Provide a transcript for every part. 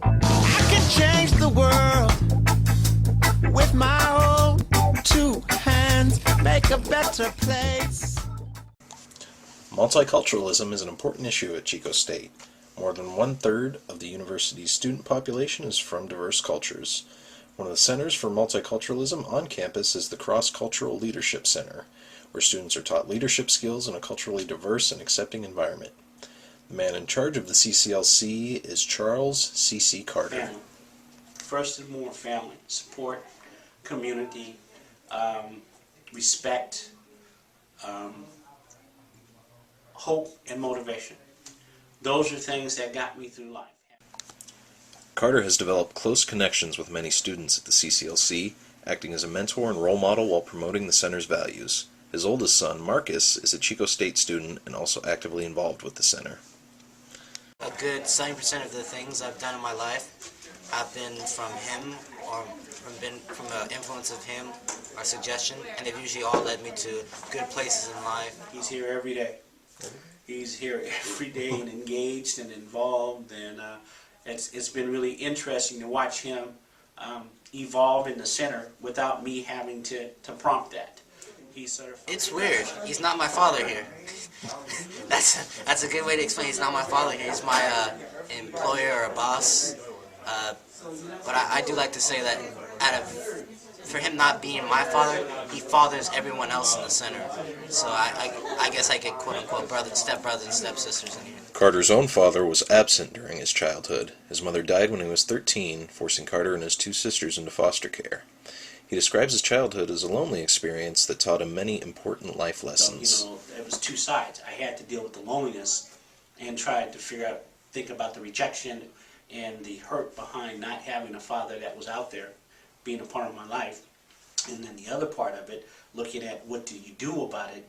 I can change the world with my own two hands, make a better place. Multiculturalism is an important issue at Chico State. More than one-third of the university's student population is from diverse cultures. One of the centers for multiculturalism on campus is the Cross-Cultural Leadership Center, where students are taught leadership skills in a culturally diverse and accepting environment. The man in charge of the CCLC is Charles C.C. Carter. Family. First and more family. Support, community, respect, hope, and motivation. Those are things that got me through life. Carter has developed close connections with many students at the CCLC, acting as a mentor and role model while promoting the center's values. His oldest son, Marcus, is a Chico State student and also actively involved with the center. A good 70% of the things I've done in my life have been from him or from the influence of him or suggestion, and they've usually all led me to good places in life. He's here every day. He's here every day and engaged and involved, and it's been really interesting to watch him evolve in the center without me having to prompt that. He's sort of... It's weird. He's not my father here. That's a good way to explain. He's not my father here. He's my employer or boss. But I do like to say that for him not being my father, he fathers everyone else in the center. So I guess I get quote-unquote stepbrothers and stepsisters in here. Carter's own father was absent during his childhood. His mother died when he was 13, forcing Carter and his two sisters into foster care. He describes his childhood as a lonely experience that taught him many important life lessons. You know, there was two sides. I had to deal with the loneliness and try to think about the rejection and the hurt behind not having a father that was out there being a part of my life. And then the other part of it, looking at what do you do about it,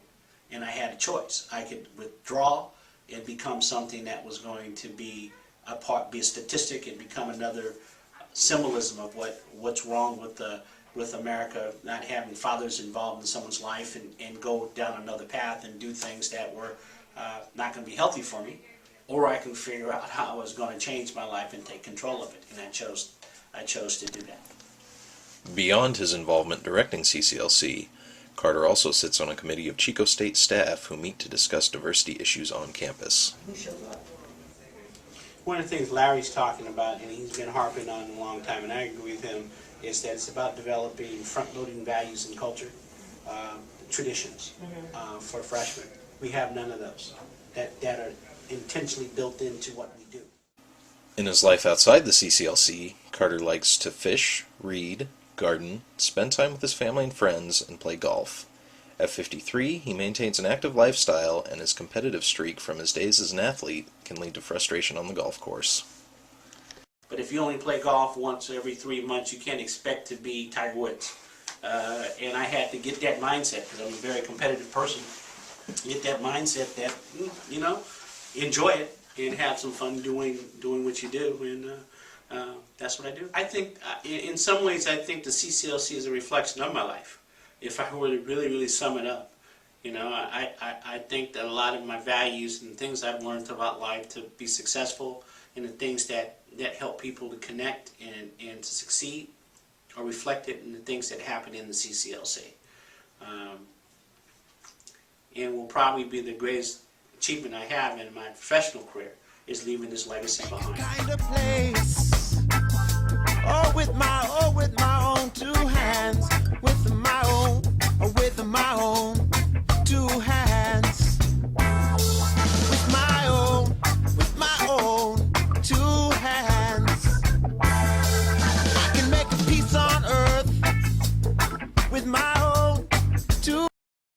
and I had a choice. I could withdraw and become something that was going to be a statistic and become another symbolism of what's wrong with America not having fathers involved in someone's life, and go down another path and do things that were not going to be healthy for me, or I can figure out how I was going to change my life and take control of it, and I chose to do that. Beyond his involvement directing CCLC, Carter also sits on a committee of Chico State staff who meet to discuss diversity issues on campus. One of the things Larry's talking about, and he's been harping on a long time, and I agree with him, is that it's about developing front-loading values and culture, traditions for freshmen. We have none of those that are intentionally built into what we do. In his life outside the CCLC, Carter likes to fish, read, garden, spend time with his family and friends, and play golf. At 53, he maintains an active lifestyle, and his competitive streak from his days as an athlete can lead to frustration on the golf course. But if you only play golf once every 3 months, you can't expect to be Tiger Woods. And I had to get that mindset, because I'm a very competitive person, get that mindset that, you know, enjoy it and have some fun doing what you do, and that's what I do. I think, in some ways, I think the CCLC is a reflection of my life. If I were to really sum it up, you know, I think that a lot of my values and things I've learned about life to be successful, and the things that help people to connect and to succeed are reflected in the things that happen in the CCLC. And will probably be the greatest achievement I have in my professional career, is leaving this legacy behind. Kind of place